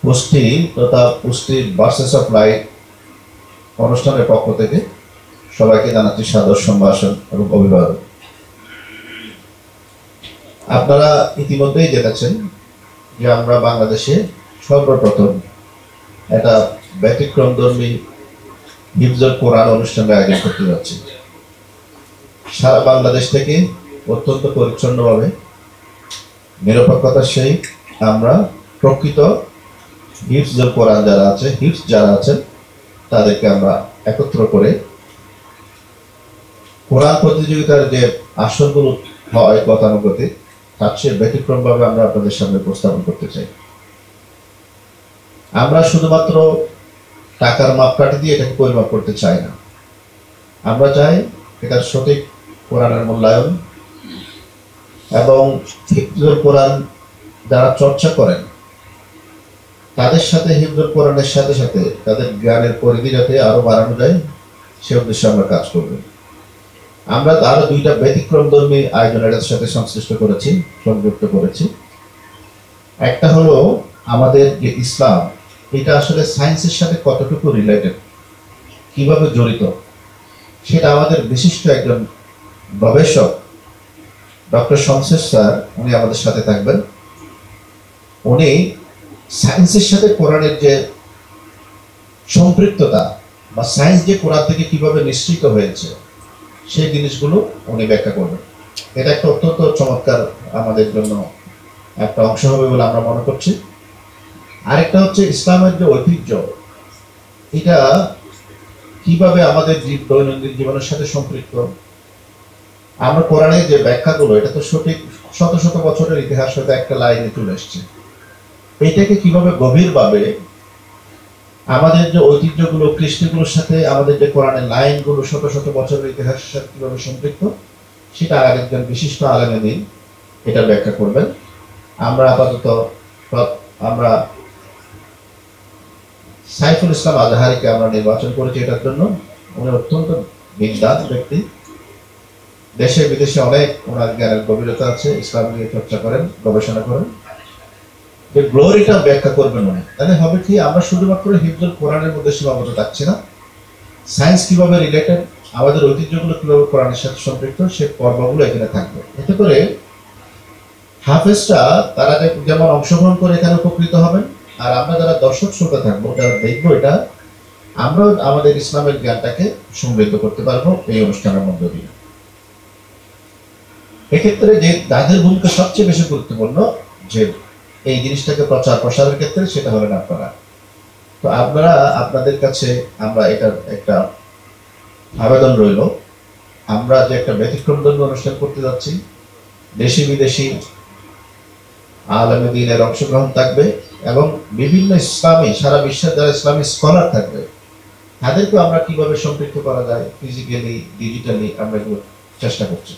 পুষ্টি তথা পুষ্টির ভার্সেস অফ লাইফ অনুষ্ঠানের পক্ষ থেকে সবাইকে জানাচ্ছি সাদর সম্ভাষণ এবং অভিবাদন। আপনারা ইতিমধ্যেই জেনেছেন যে আমরা বাংলাদেশে সর্বপ্রথম একটা ব্যতিক্রমধর্মী হিফজুল কোরআন অনুষ্ঠানের আয়োজন করতে যাচ্ছি। সারা বাংলাদেশ থেকে অত্যন্ত পরিচ্ছন্নভাবে নিরপেক্ষতার সহিত আমরা প্রকৃত হিফজুল কোরআন যারা আছে, হিফজ যারা আছেন তাদেরকে আমরা একত্র করে কোরআন প্রতিযোগিতার যে আসরগুলো হয় গতানুগতিক, তার চেয়ে ব্যতিক্রমভাবে আমরা আপনাদের সামনে উপস্থাপন করতে চাই। আমরা শুধুমাত্র টাকার মাপকাঠি দিয়ে এটাকে পরিমাপ করতে চাই না। আমরা চাই এটার সঠিক কোরআনের মূল্যায়ন এবং হিফজুল কোরআন যারা চর্চা করেন তাদের সাথে হিফজুল কোরআনের সাথে সাথে তাদের জ্ঞানের পরিধি যাতে আরো বাড়ানো যায় সে উদ্দেশ্যে আমরা কাজ করব। আমরা আরো দুইটা ব্যতিক্রমধর্মী আয়োজন এটার সাথে সংযুক্ত করেছি। একটা হলো আমাদের যে ইসলাম, এটা আসলে সায়েন্সের সাথে কতটুকু রিলেটেড, কিভাবে জড়িত, সেটা আমাদের বিশিষ্ট একজন গবেষক ডক্টর শমশের স্যার, উনি আমাদের সাথে থাকবেন। উনি সায়েন্সের সাথে কোরআনের যে সম্পৃক্ততা বা সায়েন্স যে কোরআন থেকে কিভাবে নিশ্চিত হয়েছে সেই জিনিসগুলো উনি ব্যাখ্যা করবেন। এটা একটা অত্যন্ত চমৎকার আমাদের জন্য একটা অংশ হবে বলে আমরা মনে করছি। আরেকটা হচ্ছে ইসলামের যে ঐতিহ্য, এটা কিভাবে আমাদের দৈনন্দিন জীবনের সাথে সম্পৃক্ত। আমরা কোরআনের যে ব্যাখ্যাগুলো, এটা তো সঠিক শত শত বছরের ইতিহাস হয়তো একটা লাইনে চলে এসছে। এটাকে কিভাবে গভীরভাবে আমাদের যে ঐতিহ্যগুলো, কৃষ্টিগুলোর সাথে আমাদের যে কোরআনের লাইনগুলো শত শত বছরের ইতিহাসের সাথে কিভাবে সম্পৃক্ত, সেটা আরেকজন বিশিষ্ট আলেমে দিন এটা ব্যাখ্যা করবেন। আমরা আপাতত আমরা সাইফুল ইসলাম আজহারিকে আমরা নির্বাচন করেছি এটার জন্য। উনি অত্যন্ত বিদ্বান ব্যক্তি, দেশে বিদেশে অনেক ওনার জ্ঞানের গভীরতা আছে, ইসলাম নিয়ে চর্চা করেন, গবেষণা করেন। যে গ্লোরিটা ব্যাখ্যা করবেন উনি। তাহলে হবে কি, আমরা শুধুমাত্র হিফজুল কোরআনের মধ্যে সীমাবদ্ধ থাকছি না, সায়েন্স কিভাবে রিলেটেড, আমাদের ঐতিহ্যগুলো কিভাবে কোরআনের সাথে সম্পৃক্ত, সে পর্বগুলো এখানে থাকবে। এতে করে হাফেজরা তারা যেমন অংশগ্রহণ করে এখানে উপকৃত হবেন, আর আমরা যারা দর্শক শ্রোতা থাকবো, যারা দেখবো, এটা আমরাও আমাদের ইসলামের জ্ঞানটাকে সমৃদ্ধ করতে পারবো এই অনুষ্ঠানের মধ্য দিয়ে। এক্ষেত্রে যে যাদের ভূমিকা সবচেয়ে বেশি গুরুত্বপূর্ণ যে এই জিনিসটাকে প্রচার প্রসারের ক্ষেত্রে, সেটা হলেন আপনারা। তো আপনারা, আপনাদের কাছে আমরা এটার একটা আবেদন রইল, আমরা যে একটা ব্যতিক্রমধর্মী অনুষ্ঠান করতে যাচ্ছি, দেশি বিদেশি আলেমে দ্বীনের অংশগ্রহণ থাকবে এবং বিভিন্ন ইসলামী, সারা বিশ্বের যারা ইসলামী স্কলার থাকবে, তাদেরকে আমরা কিভাবে সম্পৃক্ত করা যায় ফিজিক্যালি, ডিজিটালি, আমরা এগুলো চেষ্টা করছি।